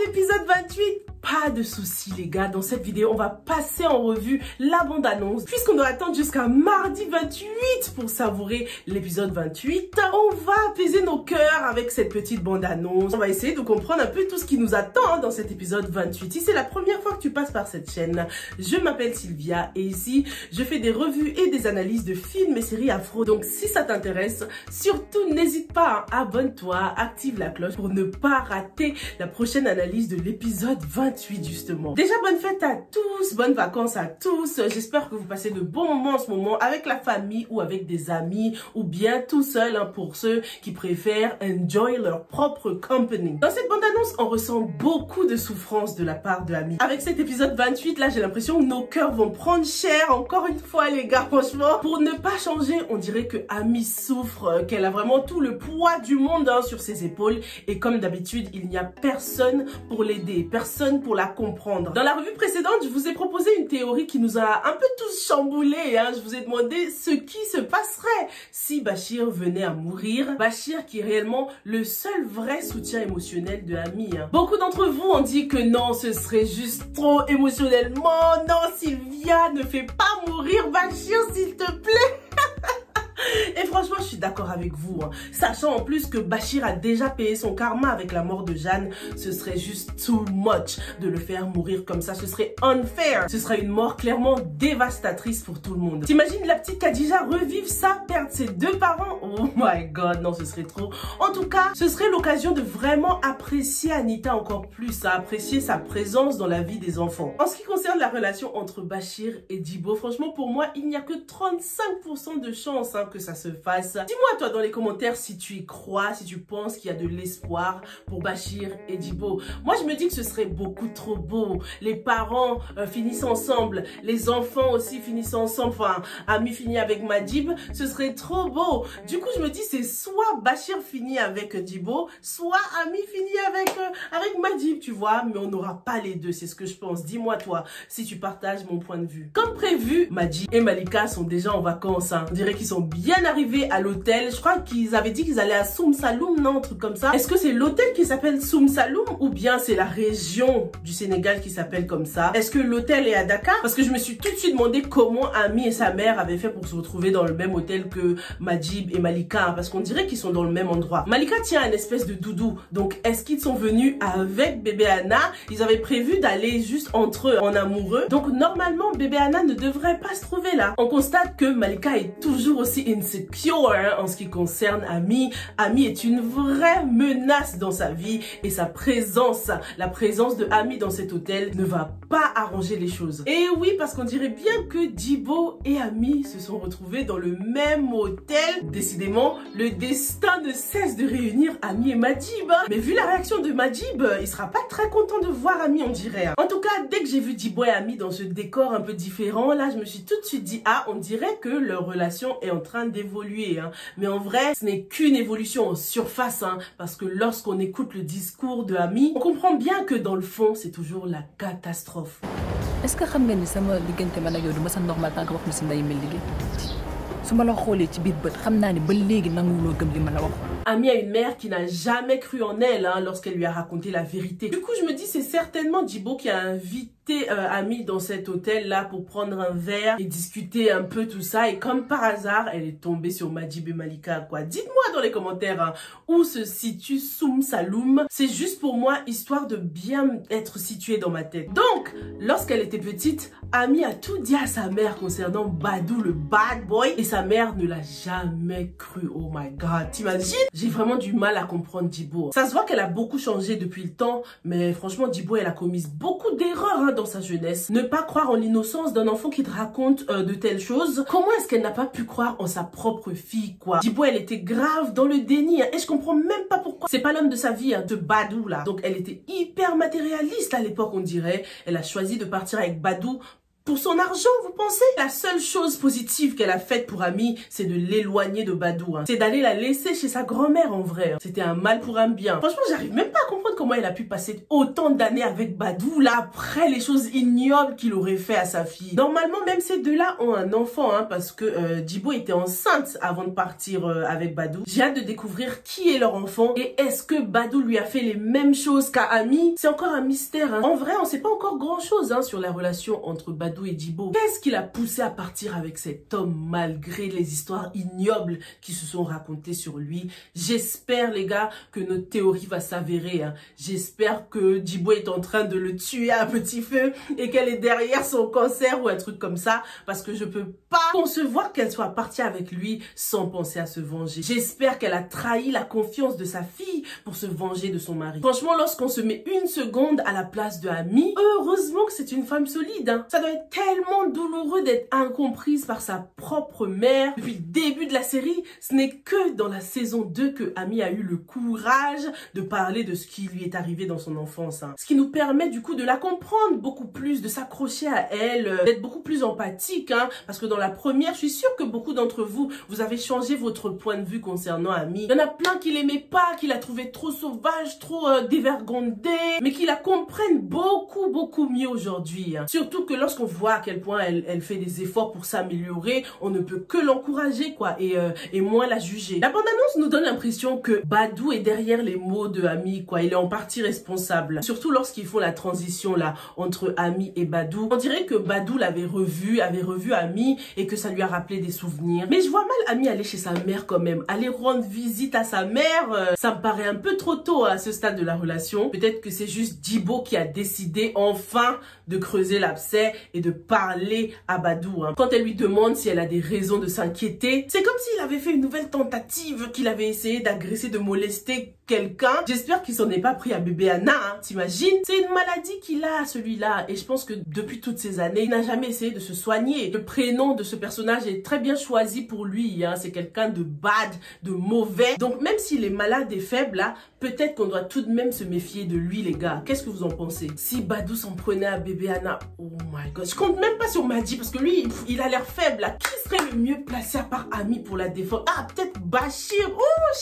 l'épisode 28. Pas de soucis les gars, dans cette vidéo on va passer en revue la bande-annonce puisqu'on doit attendre jusqu'à mardi 28 pour savourer l'épisode 28. On va apaiser nos cœurs avec cette petite bande-annonce. On va essayer de comprendre un peu tout ce qui nous attend dans cet épisode 28. Si c'est la première fois que tu passes par cette chaîne, je m'appelle Sylvia et ici je fais des revues et des analyses de films et séries afro. Donc si ça t'intéresse, surtout n'hésite pas, abonne-toi, active la cloche pour ne pas rater la prochaine analyse de l'épisode 28 justement. Déjà bonne fête à tous, bonnes vacances à tous. J'espère que vous passez de bons moments en ce moment avec la famille ou avec des amis ou bien tout seul pour ceux qui préfèrent enjoy leur propre company. Dans cette bande-annonce, on ressent beaucoup de souffrance de la part de Ami. Avec cet épisode 28 là, j'ai l'impression que nos cœurs vont prendre cher encore une fois les gars, franchement. Pour ne pas changer, on dirait que Ami souffre, qu'elle a vraiment tout le poids du monde sur ses épaules et comme d'habitude, il n'y a personne pour l'aider, personne pour la comprendre. Dans la revue précédente, je vous ai proposé une théorie qui nous a un peu tous chamboulés. Je vous ai demandé ce qui se passerait si Bachir venait à mourir. Bachir qui est réellement le seul vrai soutien émotionnel de Ami. Beaucoup d'entre vous ont dit que non, ce serait juste trop émotionnellement. Non, Sylvia, ne fais pas mourir Bachir, s'il te plaît. Et franchement, je suis d'accord avec vous. Sachant en plus que Bachir a déjà payé son karma avec la mort de Jeanne, ce serait juste too much de le faire mourir comme ça. Ce serait unfair. Ce serait une mort clairement dévastatrice pour tout le monde. T'imagines la petite Khadija revivre ça, perdre ses deux parents? Oh my god, non, ce serait trop. En tout cas, ce serait l'occasion de vraiment apprécier Anita encore plus, à apprécier sa présence dans la vie des enfants. En ce qui concerne la relation entre Bachir et Djibo, franchement, pour moi, il n'y a que 35% de chance que ça se fasse. Dis-moi toi dans les commentaires si tu y crois, si tu penses qu'il y a de l'espoir pour Bachir et Djibo. Moi je me dis que ce serait beaucoup trop beau. Les parents finissent ensemble, les enfants aussi finissent ensemble, enfin Ami finit avec Madjib, ce serait trop beau. Du coup je me dis c'est soit Bachir finit avec Djibo, soit Ami finit avec Madjib, tu vois, mais on n'aura pas les deux, c'est ce que je pense. Dis-moi toi si tu partages mon point de vue. Comme prévu, Madjib et Malika sont déjà en vacances. On dirait qu'ils sont bien arrivés à l'hôtel. Je crois qu'ils avaient dit qu'ils allaient à Soum Saloum, non, un truc comme ça. Est-ce que c'est l'hôtel qui s'appelle Soum Saloum ou bien c'est la région du Sénégal qui s'appelle comme ça? Est-ce que l'hôtel est à Dakar? Parce que je me suis tout de suite demandé comment Ami et sa mère avaient fait pour se retrouver dans le même hôtel que Madjib et Malika, parce qu'on dirait qu'ils sont dans le même endroit. Malika tient un espèce de doudou. Donc est-ce qu'ils sont venus avec bébé Anna? Ils avaient prévu d'aller juste entre eux en amoureux. Donc normalement bébé Anna ne devrait pas se trouver là. On constate que Malika est toujours aussi insecure en ce qui concerne Ami. Ami est une vraie menace dans sa vie et sa présence, la présence de Ami dans cet hôtel ne va pas arranger les choses. Et oui, parce qu'on dirait bien que Djibo et Ami se sont retrouvés dans le même hôtel. Décidément, le destin ne cesse de réunir Ami et Madjib. Mais vu la réaction de Madjib, il sera pas très content de voir Ami, on dirait. En tout cas, dès que j'ai vu Djibo et Ami dans ce décor un peu différent, là, je me suis tout de suite dit, ah, on dirait que leur relation est en train d'évoluer. Mais en vrai, ce n'est qu'une évolution en surface. Parce que lorsqu'on écoute le discours de Ami, on comprend bien que dans le fond, c'est toujours la catastrophe. Est-ce que xam nga ni sama diggante man ak yow du ma sa normal tant que wax na si nday mel liggéey su ma la xoolee ci biir bët xam naa ne ba léegi nanguwuloo gëm li ma la wax. Ami a une mère qui n'a jamais cru en elle lorsqu'elle lui a raconté la vérité. Du coup, je me dis c'est certainement Djibo qui a invité Ami dans cet hôtel là pour prendre un verre et discuter un peu tout ça. Et comme par hasard, elle est tombée sur Madjib et Malika quoi. Dites-moi dans les commentaires où se situe Soum Saloum. C'est juste pour moi histoire de bien être située dans ma tête. Donc, lorsqu'elle était petite, Ami a tout dit à sa mère concernant Badou le bad boy et sa mère ne l'a jamais cru. Oh my god, t'imagines? J'ai vraiment du mal à comprendre Djibo. Ça se voit qu'elle a beaucoup changé depuis le temps, mais franchement Djibo elle a commis beaucoup d'erreurs dans sa jeunesse. Ne pas croire en l'innocence d'un enfant qui te raconte de telles choses. Comment est-ce qu'elle n'a pas pu croire en sa propre fille quoi? Djibo elle était grave dans le déni et je comprends même pas pourquoi. C'est pas l'homme de sa vie de Badou là. Donc elle était hyper matérialiste à l'époque on dirait. Elle a choisi de partir avec Badou Pour son argent, vous pensez? La seule chose positive qu'elle a faite pour Ami, c'est de l'éloigner de Badou. C'est d'aller la laisser chez sa grand-mère en vrai. C'était un mal pour un bien. Franchement, j'arrive même pas à comprendre comment elle a pu passer autant d'années avec Badou, là, après les choses ignobles qu'il aurait fait à sa fille. Normalement, même ces deux-là ont un enfant, parce que Djibo était enceinte avant de partir avec Badou. J'ai hâte de découvrir qui est leur enfant et est-ce que Badou lui a fait les mêmes choses qu'à Ami. C'est encore un mystère. En vrai, on sait pas encore grand-chose sur la relation entre Badou et Djibo. Qu'est-ce qui l'a poussé à partir avec cet homme malgré les histoires ignobles qui se sont racontées sur lui? J'espère, les gars, que notre théorie va s'avérer. J'espère que Djibo est en train de le tuer à petit feu et qu'elle est derrière son cancer ou un truc comme ça, parce que je peux pas concevoir qu'elle soit partie avec lui sans penser à se venger. J'espère qu'elle a trahi la confiance de sa fille pour se venger de son mari. Franchement, lorsqu'on se met une seconde à la place de Ami, heureusement que c'est une femme solide. Ça doit être tellement douloureux d'être incomprise par sa propre mère. Depuis le début de la série, ce n'est que dans la saison 2 que Ami a eu le courage de parler de ce qui lui est arrivé dans son enfance. Ce qui nous permet du coup de la comprendre beaucoup plus, de s'accrocher à elle, d'être beaucoup plus empathique. Parce que dans la première, je suis sûre que beaucoup d'entre vous, vous avez changé votre point de vue concernant Ami. Il y en a plein qui l'aimaient pas, qui la trouvaient trop sauvage, trop dévergondée, mais qui la comprennent beaucoup mieux aujourd'hui. Surtout que lorsqu'on voit à quel point elle fait des efforts pour s'améliorer, on ne peut que l'encourager quoi et moins la juger. La bande-annonce nous donne l'impression que Badou est derrière les mots de Ami quoi. Il est en partie responsable. Surtout lorsqu'ils font la transition là entre Ami et Badou. On dirait que Badou avait revu Ami et que ça lui a rappelé des souvenirs. Mais je vois mal Ami aller chez sa mère quand même. Aller rendre visite à sa mère, ça me paraît un peu trop tôt à ce stade de la relation. Peut-être que c'est juste Djibo qui a décidé enfin de creuser l'abcès et de parler à Badou. Quand elle lui demande si elle a des raisons de s'inquiéter, c'est comme s'il avait fait une nouvelle tentative, qu'il avait essayé d'agresser, de molester quelqu'un. J'espère qu'il s'en est pas pris à bébé Anna, t'imagines? C'est une maladie qu'il a, celui-là. Et je pense que depuis toutes ces années, il n'a jamais essayé de se soigner. Le prénom de ce personnage est très bien choisi pour lui. C'est quelqu'un de bad, de mauvais. Donc même s'il est malade et faible, là, peut-être qu'on doit tout de même se méfier de lui, les gars. Qu'est-ce que vous en pensez? Si Badou s'en prenait à bébé Anna, oh my god. Je compte même pas sur Madi parce que lui, il a l'air faible, là. Qui serait le mieux placé à part Ami pour la défendre? Ah, peut-être Bachir. Oh,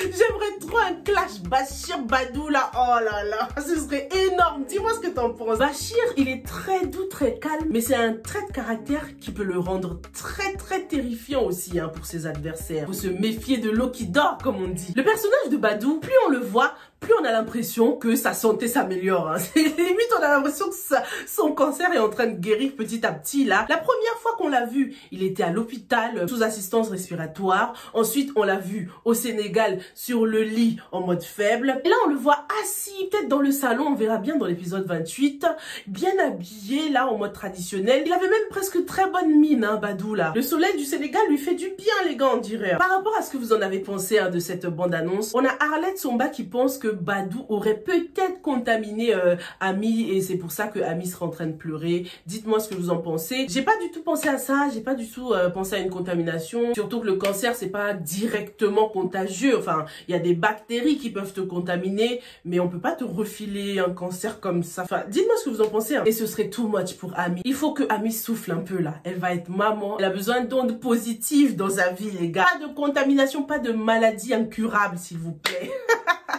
j'aimerais trop un clash Bachir-Badou là, oh là là, ce serait énorme. Dis-moi ce que t'en penses. Bachir, il est très doux, très calme, mais c'est un trait de caractère qui peut le rendre très terrifiant aussi pour ses adversaires. Faut se méfier de l'eau qui dort, comme on dit. Le personnage de Badou, plus on le voit, plus on a l'impression que sa santé s'améliore. Limite, on a l'impression que son cancer est en train de guérir petit à petit là. La première fois qu'on l'a vu, il était à l'hôpital sous assistance respiratoire. Ensuite, on l'a vu au Sénégal sur le lit en mode faible. Et là, on le voit assis, peut-être dans le salon, on verra bien dans l'épisode 28, bien habillé là en mode traditionnel. Il avait même presque très bonne mine, Badou là. Le soleil du Sénégal lui fait du bien, les gars, on dirait. Par rapport à ce que vous en avez pensé de cette bande-annonce, on a Arlette Somba qui pense que Badou aurait peut-être contaminé Ami et c'est pour ça que Ami serait en train de pleurer. Dites-moi ce que vous en pensez. J'ai pas du tout pensé à ça, j'ai pas du tout pensé à une contamination. Surtout que le cancer, c'est pas directement contagieux. Enfin, il y a des bactéries qui peuvent te contaminer, mais on peut pas te refiler un cancer comme ça. Enfin, dites-moi ce que vous en pensez. Et ce serait too much pour Ami. Il faut que Ami souffle un peu là. Elle va être maman. Elle a besoin d'ondes positives dans sa vie, les gars. Pas de contamination, pas de maladie incurable, s'il vous plaît.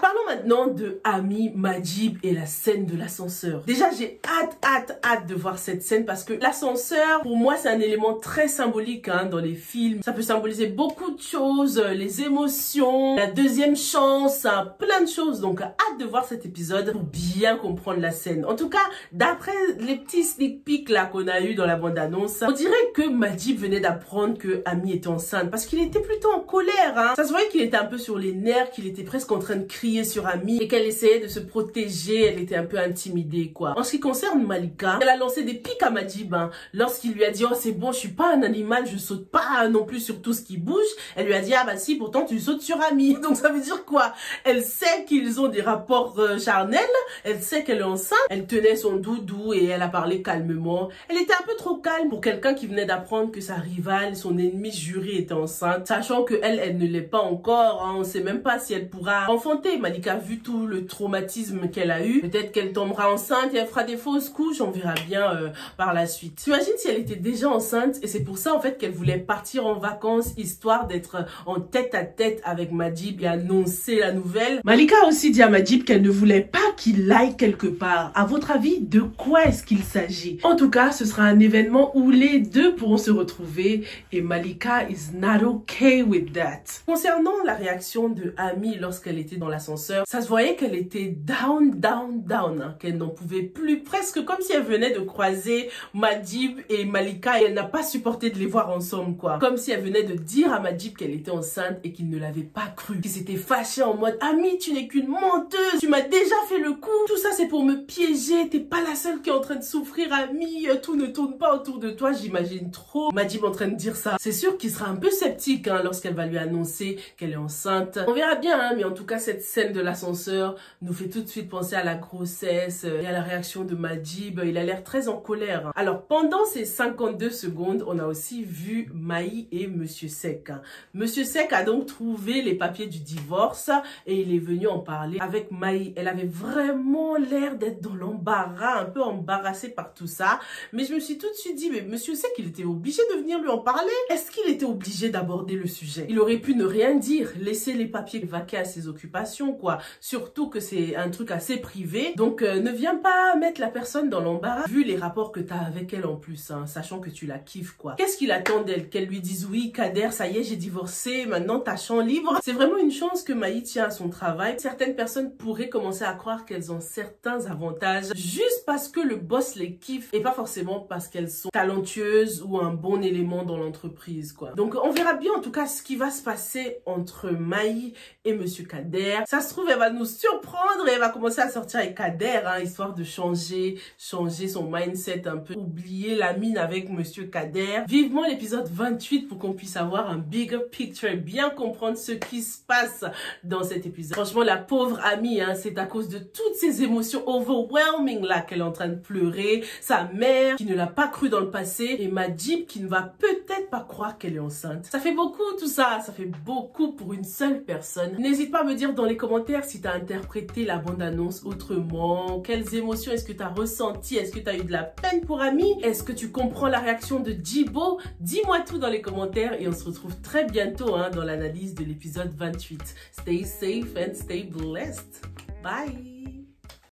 Parlons maintenant de Ami, Majib et la scène de l'ascenseur. Déjà, j'ai hâte de voir cette scène parce que l'ascenseur, pour moi, c'est un élément très symbolique dans les films. Ça peut symboliser beaucoup de choses, les émotions, la deuxième chance, plein de choses. Donc, hâte de voir cet épisode pour bien comprendre la scène. En tout cas, d'après les petits sneak peeks là qu'on a eu dans la bande-annonce, on dirait que Majib venait d'apprendre que Ami était enceinte parce qu'il était plutôt en colère. Ça se voyait qu'il était un peu sur les nerfs, qu'il était presque en train de crier sur Ami et qu'elle essayait de se protéger, elle était un peu intimidée quoi. En ce qui concerne Malika, elle a lancé des pics à Majib lorsqu'il lui a dit oh c'est bon, je suis pas un animal, je saute pas non plus sur tout ce qui bouge. Elle lui a dit ah bah si, pourtant tu sautes sur Ami. Donc ça veut dire quoi? Elle sait qu'ils ont des rapports charnels, elle sait qu'elle est enceinte, elle tenait son doudou et elle a parlé calmement. Elle était un peu trop calme pour quelqu'un qui venait d'apprendre que sa rivale, son ennemie juré était enceinte, sachant que elle ne l'est pas encore, on sait même pas si elle pourra enfanter. sait, Malika, vu tout le traumatisme qu'elle a eu, peut-être qu'elle tombera enceinte et elle fera des fausses couches, on verra bien par la suite. T'imagines si elle était déjà enceinte et c'est pour ça en fait qu'elle voulait partir en vacances, histoire d'être en tête-à-tête avec Majib et annoncer la nouvelle. Malika a aussi dit à Majib qu'elle ne voulait pas qu'il aille quelque part. À votre avis, de quoi est-ce qu'il s'agit? En tout cas, ce sera un événement où les deux pourront se retrouver et Malika is not okay with that. Concernant la réaction de Ami lorsqu'elle était dans l'ascenseur, ça se voyait qu'elle était down, hein, qu'elle n'en pouvait plus, presque comme si elle venait de croiser Majib et Malika et elle n'a pas supporté de les voir ensemble, quoi. Comme si elle venait de dire à Majib qu'elle était enceinte et qu'il ne l'avait pas cru, qu'il s'était fâché en mode « Ami, tu n'es qu'une menteuse, tu m'as déjà fait le coup, tout ça c'est pour me piéger, t'es pas la seule qui est en train de souffrir, Ami, tout ne tourne pas autour de toi. » J'imagine trop Majib en train de dire ça. C'est sûr qu'il sera un peu sceptique hein, lorsqu'elle va lui annoncer qu'elle est enceinte. On verra bien, hein, mais en tout cas cette scène de l'ascenseur nous fait tout de suite penser à la grossesse et à la réaction de Majib. Il a l'air très en colère. Alors pendant ces 52 secondes, on a aussi vu Maï et Monsieur Sek. Monsieur Sek a donc trouvé les papiers du divorce et il est venu en parler avec Maï. Elle avait vraiment l'air d'être dans l'embarras, un peu embarrassée par tout ça. Mais je me suis tout de suite dit, mais Monsieur Sek, il était obligé de venir lui en parler. Est-ce qu'il était obligé d'aborder le sujet? Il aurait pu ne rien dire, laisser les papiers vaquer à ses occupations, quoi. Surtout que c'est un truc assez privé. Donc ne viens pas mettre la personne dans l'embarras, vu les rapports que tu as avec elle en plus, hein, sachant que tu la kiffes, quoi. Qu'est-ce qu'il attend d'elle? Qu'elle lui dise, oui, Kader, ça y est, j'ai divorcé, maintenant t'as champ libre? C'est vraiment une chance que Maï tient à son travail. Certaines personnes pourraient commencer à croire qu'elles ont certains avantages juste parce que le boss les kiffe et pas forcément parce qu'elles sont talentueuses ou un bon élément dans l'entreprise, quoi. Donc on verra bien en tout cas ce qui va se passer entre Maï et Monsieur Kader. Ça se trouve, elle va nous surprendre et elle va commencer à sortir avec Kader, hein, histoire de changer son mindset un peu, oublier la mine avec Monsieur Kader. Vivement l'épisode 28 pour qu'on puisse avoir un bigger picture et bien comprendre ce qui se passe dans cet épisode. Franchement, la pauvre Ami, hein, c'est à cause de toutes ces émotions overwhelming là qu'elle est en train de pleurer. Sa mère qui ne l'a pas cru dans le passé et Majib qui ne va peut-être pas croire qu'elle est enceinte. Ça fait beaucoup tout ça, ça fait beaucoup pour une seule personne. N'hésite pas à me dire dans les commentaires si tu as interprété la bande-annonce autrement. Quelles émotions est-ce que tu as ressenti? Est-ce que tu as eu de la peine pour Ami? Est-ce que tu comprends la réaction de Jibo? Dis-moi tout dans les commentaires et on se retrouve très bientôt hein, dans l'analyse de l'épisode 28. Stay safe and stay blessed. Bye!